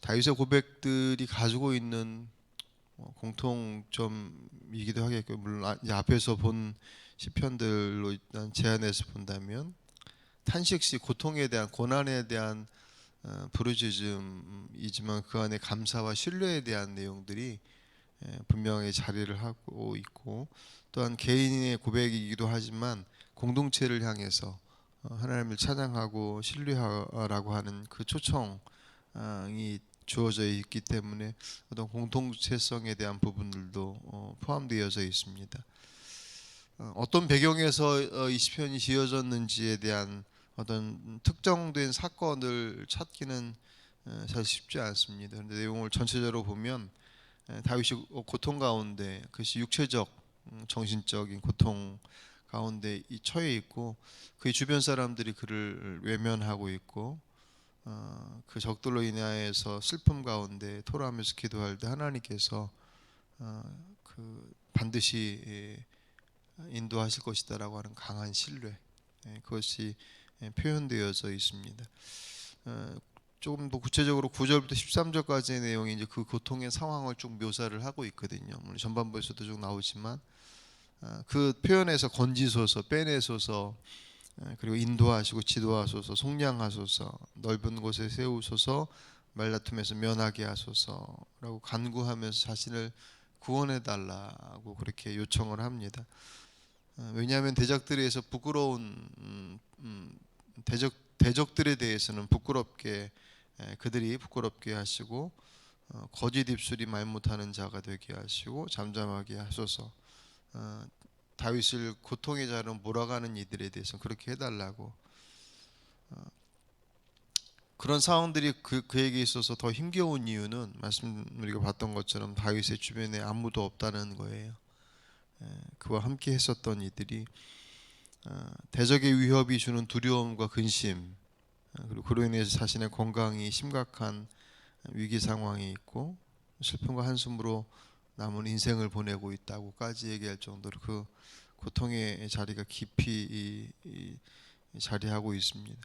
다윗의 고백들이 가지고 있는 공통점이기도 하겠고, 물론 이제 앞에서 본 시편들로 일단 제안해서 본다면 탄식시 고통에 대한 고난에 대한 부르짖음이지만 그 안에 감사와 신뢰에 대한 내용들이 분명히 자리를 하고 있고, 또한 개인의 고백이기도 하지만 공동체를 향해서 하나님을 찬양하고 신뢰하라고 하는 그 초청이 주어져 있기 때문에 어떤 공동체성에 대한 부분들도 포함되어져 있습니다. 어떤 배경에서 이 시편이 지어졌는지에 대한 어떤 특정된 사건을 찾기는 사실 쉽지 않습니다. 그런데 내용을 전체적으로 보면 다윗이 고통 가운데, 그것이 육체적, 정신적인 고통 가운데 처해 있고, 그의 주변 사람들이 그를 외면하고 있고, 그 적들로 인하여서 슬픔 가운데 토로하면서 기도할 때 하나님께서 그 반드시 인도하실 것이다라고 하는 강한 신뢰, 그것이 표현되어져 있습니다. 조금 더 구체적으로 9절부터 13절까지의 내용이 이제 그 고통의 상황을 쭉 묘사를 하고 있거든요. 물론 전반부에서도 쭉 나오지만 그 표현에서 건지소서, 빼내소서, 그리고 인도하시고 지도하소서, 속량하소서, 넓은 곳에 세우소서, 말다툼에서 면하게 하소서라고 간구하면서 자신을 구원해 달라고 그렇게 요청을 합니다. 왜냐하면 대적들에 의해서 부끄러운 대적들에 대해서는 부끄럽게, 그들이 부끄럽게 하시고, 거짓 입술이 말 못하는 자가 되게 하시고 잠잠하게 하소서. 다윗을 고통의 자로 몰아가는 이들에 대해서 그렇게 해달라고. 그런 상황들이 그에게 있어서 더 힘겨운 이유는 말씀 우리가 봤던 것처럼 다윗의 주변에 아무도 없다는 거예요. 그와 함께 했었던 이들이 대적의 위협이 주는 두려움과 근심, 그리고 그로 인해서 자신의 건강이 심각한 위기 상황이 있고 슬픔과 한숨으로 남은 인생을 보내고 있다고까지 얘기할 정도로 그 고통의 자리가 깊이 자리하고 있습니다.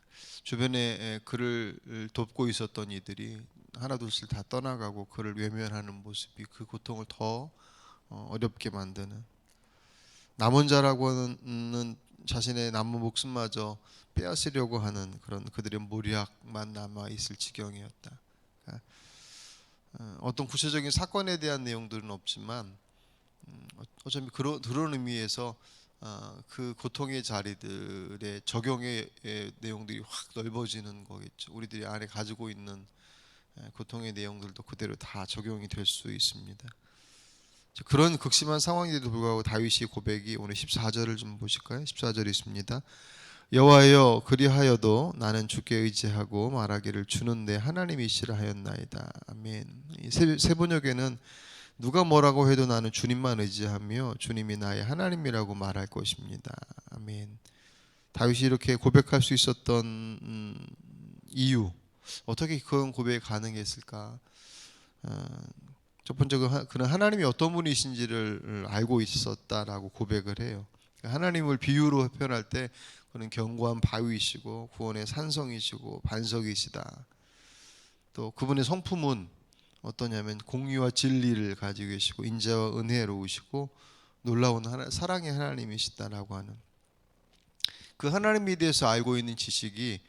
주변에 그를 돕고 있었던 이들이 하나둘씩 다 떠나가고 그를 외면하는 모습이 그 고통을 더 어렵게 만드는, 남은 자라고 하는 자신의 남은 목숨마저 빼앗으려고 하는 그런 그들의 모략만 남아 있을 지경이었다. 그러니까 어떤 구체적인 사건에 대한 내용들은 없지만 어차피 그런 의미에서 그 고통의 자리들의 적용의 내용들이 확 넓어지는 거겠죠. 우리들이 안에 가지고 있는 고통의 내용들도 그대로 다 적용이 될 수 있습니다. 그런 극심한 상황인데도 불구하고 다윗의 고백이 오늘 14절을 좀 보실까요? 14절이 있습니다. 여호와여, 그리하여도 나는 주께 의지하고 말하기를 주는 내 하나님이시라 하였나이다. 아멘. 세 번역에는 누가 뭐라고 해도 나는 주님만 의지하며 주님이 나의 하나님이라고 말할 것입니다. 아멘. 다윗이 이렇게 고백할 수 있었던 이유, 어떻게 그런 고백이 가능했을까? 첫 번째, 그는 하나님이 어떤 분이신지를 알고 있었다라고 고백을 해요. 하나님을 비유로 표현할 때 그는 견고한 바위이시고 구원의 산성이시고 반석이시다. 또 그분의 성품은 어떠냐면 공의와 진리를 가지고 계시고 인자와 은혜로우시고 놀라운 사랑의 하나님이시다라고 하는 그 하나님에 대해서 알고 있는 지식이,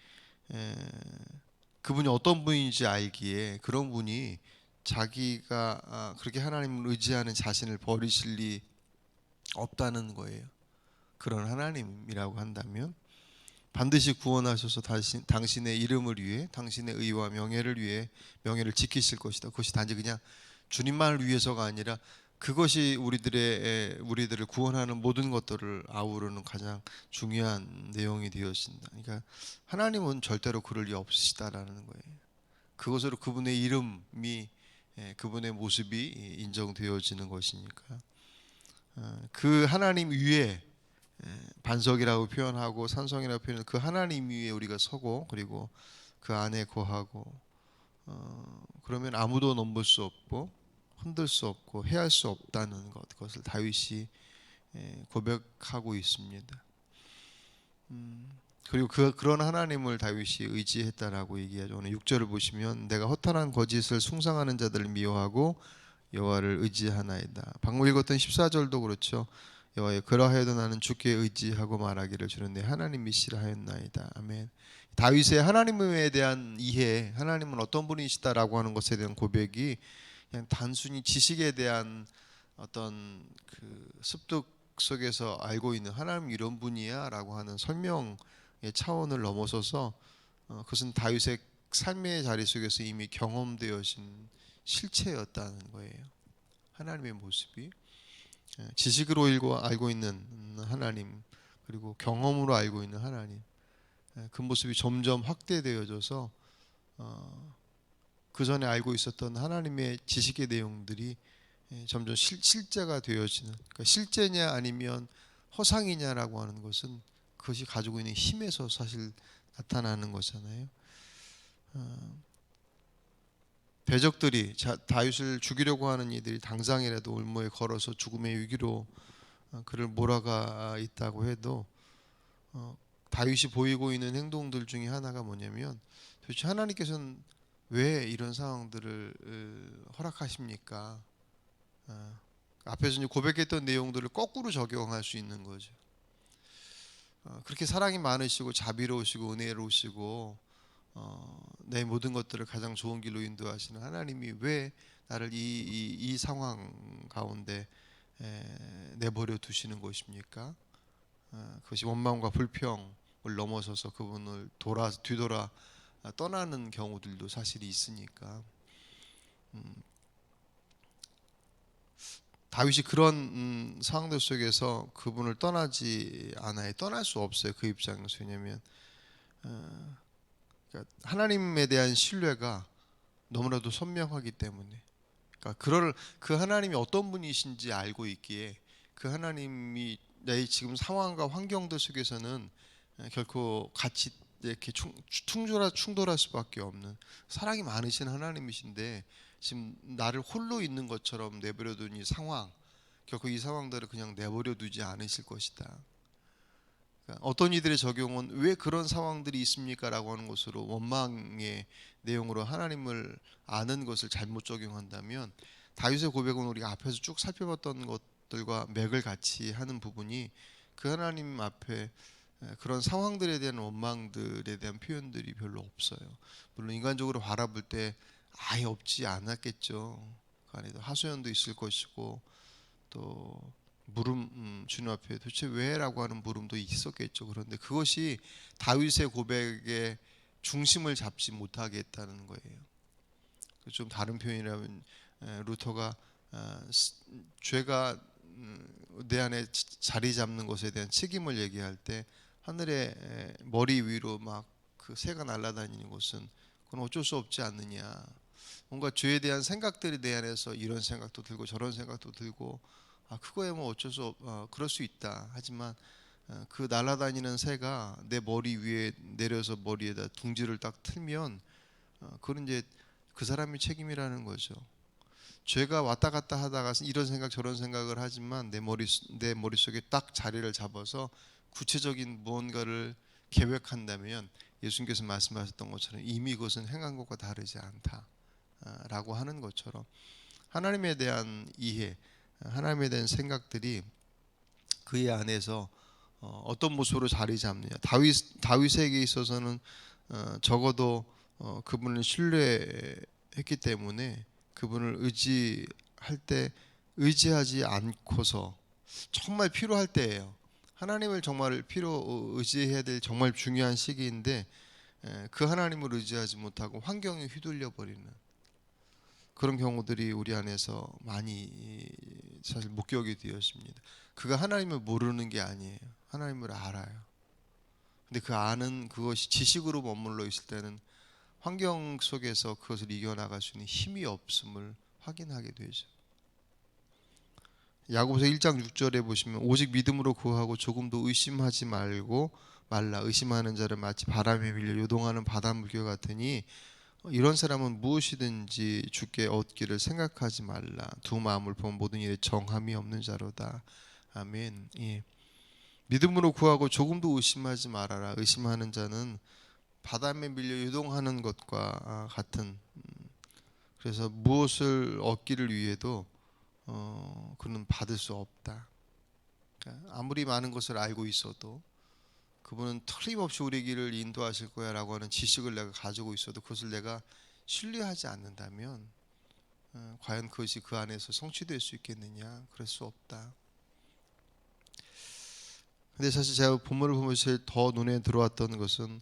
그분이 어떤 분인지 알기에 그런 분이 자기가 그렇게 하나님을 의지하는 자신을 버리실 리 없다는 거예요. 그런 하나님이라고 한다면 반드시 구원하셔서 당신의 이름을 위해, 당신의 의와 명예를 위해 명예를 지키실 것이다. 그것이 단지 그냥 주님만을 위해서가 아니라 그것이 우리들을 구원하는 모든 것들을 아우르는 가장 중요한 내용이 되어진다. 그러니까 하나님은 절대로 그럴 리 없으시다라는 거예요. 그것으로 그분의 이름이, 그분의 모습이 인정되어지는 것이니까 그 하나님 위에, 반석이라고 표현하고 산성이라고 표현하는 그 하나님 위에 우리가 서고 그리고 그 안에 거하고, 그러면 아무도 넘볼 수 없고 흔들 수 없고 해할 수 없다는 그것을 다윗이 고백하고 있습니다. 그리고 그런 하나님을 다윗이 의지했다라고 얘기하죠. 오늘 6절을 보시면 내가 허탄한 거짓을 숭상하는 자들을 미워하고 여호와를 의지하나이다. 방금 읽었던 14절도 그렇죠. 여호와여 그러하여도 나는 주께 의지하고 말하기를 주는 내 하나님이시라 하였나이다. 아멘. 다윗의 하나님에 대한 이해, 하나님은 어떤 분이시다라고 하는 것에 대한 고백이 그냥 단순히 지식에 대한 어떤 그 습득 속에서 알고 있는 하나님 이런 분이야라고 하는 설명의 차원을 넘어서서 그것은 다윗의 삶의 자리 속에서 이미 경험되어진 실체였다는 거예요. 하나님의 모습이 지식으로 알고 있는 하나님, 그리고 경험으로 알고 있는 하나님, 그 모습이 점점 확대되어져서 그 전에 알고 있었던 하나님의 지식의 내용들이 점점 실제가 되어지는, 그러니까 실제냐 아니면 허상이냐라고 하는 것은 그것이 가지고 있는 힘에서 사실 나타나는 거잖아요. 대적들이 다윗을 죽이려고 하는 이들이 당장이라도 올무에 걸어서 죽음의 위기로 그를 몰아가 있다고 해도 다윗이 보이고 있는 행동들 중에 하나가 뭐냐면, 도대체 하나님께서는 왜 이런 상황들을 허락하십니까? 앞에서 이제 고백했던 내용들을 거꾸로 적용할 수 있는 거죠. 그렇게 사랑이 많으시고 자비로우시고 은혜로우시고 내 모든 것들을 가장 좋은 길로 인도하시는 하나님이 왜 나를 이 상황 가운데 내버려 두시는 것입니까? 그것이 원망과 불평을 넘어서서 그분을 뒤돌아 떠나는 경우들도 사실이 있으니까 다윗이 그런 상황들 속에서 그분을 떠나지 않아요. 떠날 수 없어요. 그 입장에서. 왜냐하면 그러니까 하나님에 대한 신뢰가 너무나도 선명하기 때문에, 그러니까 그 하나님이 어떤 분이신지 알고 있기에 그 하나님이 내 지금 상황과 환경들 속에서는 결코 같이 이렇게 충돌할 수밖에 없는 사랑이 많으신 하나님이신데, 지금 나를 홀로 있는 것처럼 내버려둔 이 상황, 결코 이 상황들을 그냥 내버려 두지 않으실 것이다. 그러니까 어떤 이들의 적용은 왜 그런 상황들이 있습니까라고 하는 것으로 원망의 내용으로 하나님을 아는 것을 잘못 적용한다면, 다윗의 고백은 우리가 앞에서 쭉 살펴봤던 것들과 맥을 같이 하는 부분이 그 하나님 앞에 그런 상황들에 대한 원망들에 대한 표현들이 별로 없어요. 물론 인간적으로 바라볼 때 아예 없지 않았겠죠. 그 안에도 하소연도 있을 것이고 또 물음, 주님 앞에 도대체 왜라고 하는 물음도 있었겠죠. 그런데 그것이 다윗의 고백의 중심을 잡지 못하게 했다는 거예요. 좀 다른 표현이라면 루터가 죄가 내 안에 자리 잡는 것에 대한 책임을 얘기할 때, 하늘의 머리 위로 막 그 새가 날아다니는 것은 그건 어쩔 수 없지 않느냐. 뭔가 죄에 대한 생각들이 내 안에서 이런 생각도 들고 저런 생각도 들고, 그거에 뭐 어쩔 수 그럴 수 있다. 하지만 그 날아다니는 새가 내 머리 위에 내려서 머리에다 둥지를 딱 틀면 그건 이제 그 사람의 책임이라는 거죠. 죄가 왔다 갔다 하다가 이런 생각 저런 생각을 하지만 내 머릿속에 딱 자리를 잡아서 구체적인 무언가를 계획한다면, 예수님께서 말씀하셨던 것처럼 이미 그것은 행한 것과 다르지 않다라고 하는 것처럼, 하나님에 대한 이해, 하나님에 대한 생각들이 그의 안에서 어떤 모습으로 자리 잡느냐. 다윗에게 있어서는 적어도 그분을 신뢰했기 때문에 그분을 의지할 때 의지하지 않고서 정말 필요할 때예요. 하나님을 정말 의지해야 될 정말 중요한 시기인데 그 하나님을 의지하지 못하고 환경에 휘둘려 버리는 그런 경우들이 우리 안에서 많이 사실 목격이 되었습니다. 그가 하나님을 모르는 게 아니에요. 하나님을 알아요. 근데 그 아는 그것이 지식으로 머물러 있을 때는 환경 속에서 그것을 이겨나갈 수 있는 힘이 없음을 확인하게 되죠. 야고보서 1장 6절에 보시면 오직 믿음으로 구하고 조금도 의심하지 말라. 의심하는 자를 마치 바람에 밀려 요동하는 바닷물결 같으니 이런 사람은 무엇이든지 주께 얻기를 생각하지 말라. 두 마음을 본 모든 일에 정함이 없는 자로다. 아멘. 예. 믿음으로 구하고 조금도 의심하지 말아라. 의심하는 자는 바람에 밀려 요동하는 것과 같은. 그래서 무엇을 얻기를 위해도 그는 받을 수 없다. 그러니까 아무리 많은 것을 알고 있어도 그분은 틀림없이 우리 길을 인도하실 거야라고 하는 지식을 내가 가지고 있어도 그것을 내가 신뢰하지 않는다면 과연 그것이 그 안에서 성취될 수 있겠느냐? 그럴 수 없다. 근데 사실 제가 본문을 보면서 제일 더 눈에 들어왔던 것은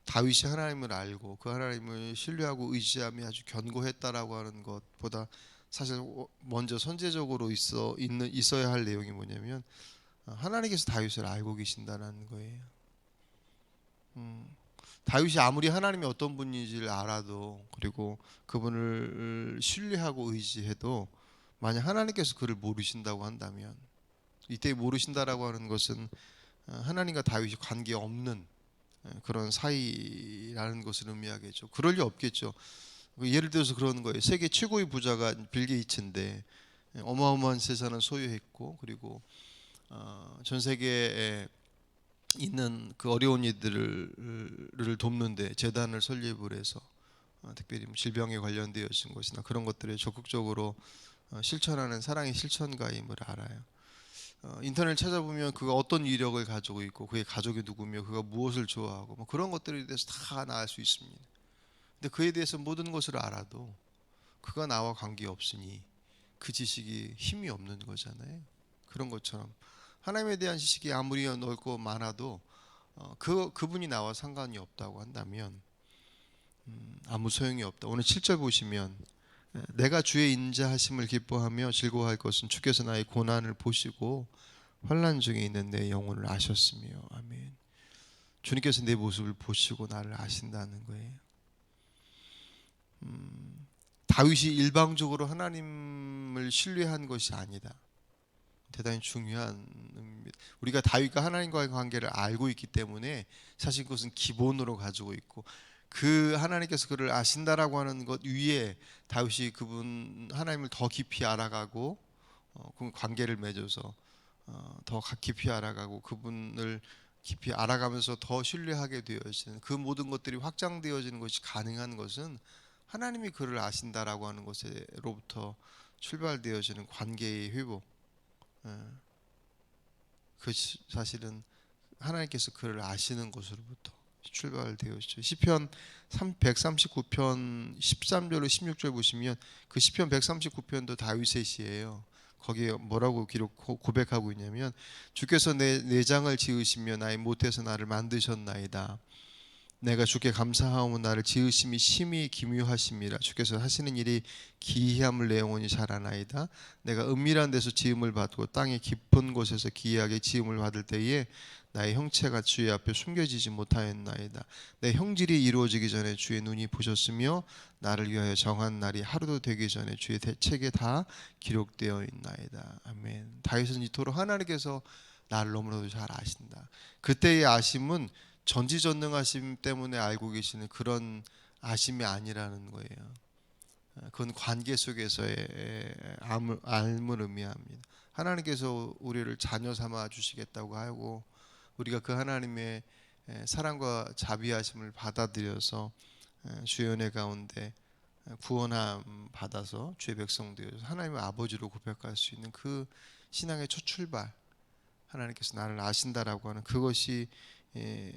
다윗이 하나님을 알고 그 하나님을 신뢰하고 의지함이 아주 견고했다라고 하는 것보다 사실 먼저 선제적으로 있어야 할 내용이 뭐냐면 하나님께서 다윗을 알고 계신다는 거예요. 다윗이 아무리 하나님이 어떤 분인지를 알아도 그리고 그분을 신뢰하고 의지해도 만약 하나님께서 그를 모르신다고 한다면 이때 모르신다라고 하는 것은 하나님과 다윗이 관계 없는 그런 사이라는 것을 의미하겠죠. 그럴 리 없겠죠. 예를 들어서 그러는 거예요. 세계 최고의 부자가 빌 게이츠인데 어마어마한 재산을 소유했고 그리고 전 세계에 있는 그 어려운 이들을 돕는데 재단을 설립을 해서 특별히 질병에 관련되어진 것이나 그런 것들에 적극적으로 실천하는 사랑의 실천가임을 알아요. 인터넷 찾아보면 그가 어떤 이력을 가지고 있고 그의 가족이 누구며 그가 무엇을 좋아하고 뭐 그런 것들에 대해서 다 알 수 있습니다. 근데 그에 대해서 모든 것을 알아도 그가 나와 관계 없으니 그 지식이 힘이 없는 거잖아요. 그런 것처럼 하나님에 대한 지식이 아무리 넓고 많아도 그분이 나와 상관이 없다고 한다면 아무 소용이 없다. 오늘 7절 보시면 내가 주의 인자하심을 기뻐하며 즐거워할 것은 주께서 나의 고난을 보시고 환난 중에 있는 내 영혼을 아셨으며 아멘. 주님께서 내 모습을 보시고 나를 아신다는 거예요. 다윗이 일방적으로 하나님을 신뢰한 것이 아니다. 대단히 중요한 의미입니다. 우리가 다윗과 하나님과의 관계를 알고 있기 때문에 사실 그것은 기본으로 가지고 있고 그 하나님께서 그를 아신다라고 하는 것 위에 다윗이 그분 하나님을 더 깊이 알아가고 그 관계를 맺어서 더 깊이 알아가고 그분을 깊이 알아가면서 더 신뢰하게 되어지는 그 모든 것들이 확장되어지는 것이 가능한 것은 하나님이 그를 아신다라고 하는 것으로부터 출발되어지는 관계의 회복. 그 사실은 하나님께서 그를 아시는 것으로부터 출발되어지죠. 시편 139편 13절로 16절 보시면 그 시편 139편도 다윗의 시예요. 거기에 뭐라고 고백하고 있냐면 주께서 내 내장을 지으시며 나의 모태에서 나를 만드셨나이다. 내가 주께 감사하오며 나를 지으심이 심히 기묘하심이라. 주께서 하시는 일이 기이함을 내 영혼이 잘 아나이다. 내가 은밀한 데서 지음을 받고 땅의 깊은 곳에서 기이하게 지음을 받을 때에 나의 형체가 주의 앞에 숨겨지지 못하였나이다. 내 형질이 이루어지기 전에 주의 눈이 보셨으며 나를 위하여 정한 날이 하루도 되기 전에 주의 책에 다 기록되어 있나이다. 아멘. 다윗은 이토록 하나님께서 나를 너무나도 잘 아신다. 그때의 아심은 전지전능하심 때문에 알고 계시는 그런 아심이 아니라는 거예요. 그건 관계 속에서의 알을 의미합니다. 하나님께서 우리를 자녀 삼아 주시겠다고 하고 우리가 그 하나님의 사랑과 자비하심을 받아들여서 주의 은혜 가운데 구원함 받아서 주의 백성 되어서 하나님의 아버지로 고백할 수 있는 그 신앙의 첫 출발, 하나님께서 나를 아신다라고 하는 그것이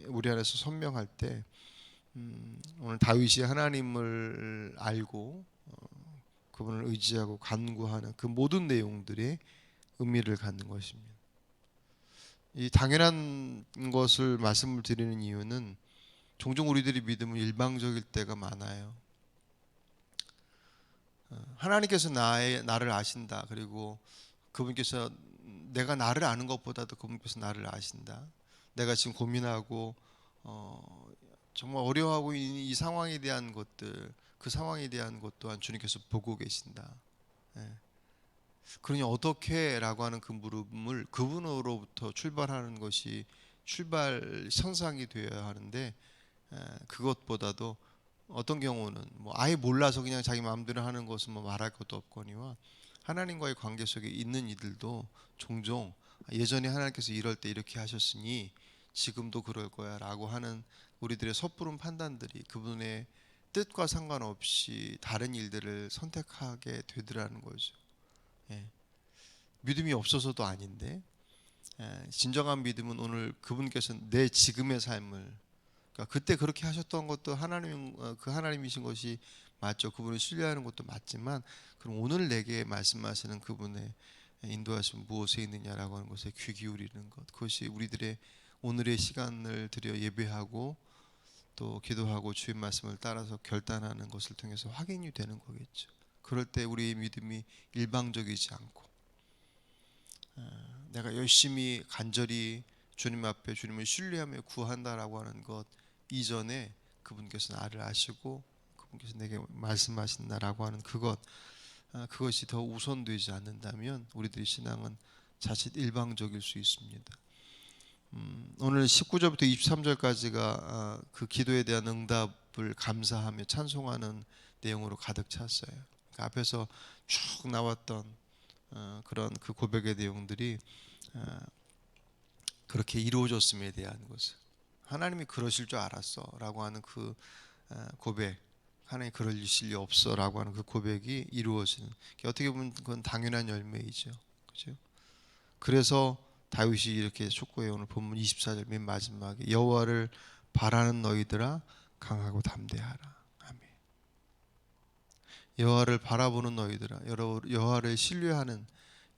우리 안에서 선명할 때 오늘 다윗이 하나님을 알고 그분을 의지하고 간구하는 그 모든 내용들이 의미를 갖는 것입니다. 이 당연한 것을 말씀을 드리는 이유는 종종 우리들이 믿음은 일방적일 때가 많아요. 하나님께서 나를 아신다. 그리고 그분께서 내가 나를 아는 것보다도 그분께서 나를 아신다. 내가 지금 고민하고 정말 어려워하고 이 상황에 대한 것들, 그 상황에 대한 것 또한 주님께서 보고 계신다. 예. 그러니 어떻게라고 하는 그 물음을 그분으로부터 출발하는 것이 출발 선상이 되어야 하는데 그것보다도 어떤 경우는 뭐 아예 몰라서 그냥 자기 마음대로 하는 것은 뭐 말할 것도 없거니와 하나님과의 관계 속에 있는 이들도 종종 예전에 하나님께서 이럴 때 이렇게 하셨으니 지금도 그럴 거야 라고 하는 우리들의 섣부른 판단들이 그분의 뜻과 상관없이 다른 일들을 선택하게 되더라는 거죠. 예. 믿음이 없어서도 아닌데, 진정한 믿음은 오늘 그분께서 내 지금의 삶을, 그러니까 그때 그렇게 하셨던 것도 그 하나님이신 것이 맞죠. 그분을 신뢰하는 것도 맞지만, 그럼 오늘 내게 말씀하시는 그분의 인도하심 무엇에 있느냐라고 하는 것에 귀 기울이는 것, 그것이 우리들의 오늘의 시간을 들여 예배하고 또 기도하고 주의 말씀을 따라서 결단하는 것을 통해서 확인이 되는 거겠죠. 그럴 때 우리의 믿음이 일방적이지 않고, 내가 열심히 간절히 주님 앞에 주님을 신뢰하며 구한다라고 하는 것 이전에 그분께서 나를 아시고 그분께서 내게 말씀하신다라고 하는 그것이 더 우선되지 않는다면 우리들의 신앙은 자칫 일방적일 수 있습니다. 오늘 19절부터 23절까지가 그 기도에 대한 응답을 감사하며 찬송하는 내용으로 가득 찼어요. 그러니까 앞에서 쭉 나왔던 그런 그 고백의 내용들이 그렇게 이루어졌음에 대한 것을, 하나님이 그러실 줄 알았어라고 하는 그 고백, 하나님 그러실 리 없어라고 하는 그 고백이 이루어지는, 어떻게 보면 그건 당연한 열매이죠. 그죠? 그래서 다윗이 이렇게 촉구해. 오늘 본문 24절 맨 마지막에 여호와를 바라는 너희들아 강하고 담대하라. 아멘. 여호와를 바라보는 너희들아, 여호와를 신뢰하는,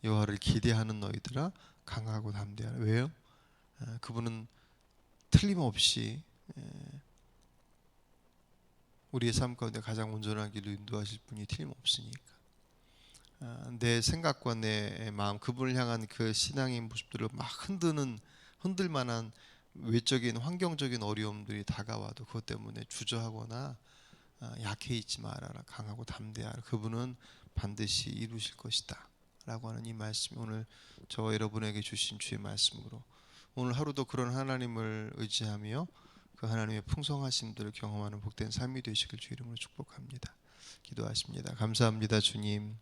여호와를 기대하는 너희들아 강하고 담대하라. 왜요? 그분은 틀림없이 우리의 삶 가운데 가장 온전한 길로 인도하실 분이 틀림없으니까. 내 생각과 내 마음, 그분을 향한 그 신앙의 모습들을 막 흔들 만한 외적인 환경적인 어려움들이 다가와도 그것 때문에 주저하거나 약해 있지 말아라. 강하고 담대하라. 그분은 반드시 이루실 것이다 라고 하는 이 말씀이 오늘 저와 여러분에게 주신 주의 말씀으로, 오늘 하루도 그런 하나님을 의지하며 그 하나님의 풍성하심들을 경험하는 복된 삶이 되시길 주 이름으로 축복합니다. 기도하십니다. 감사합니다 주님.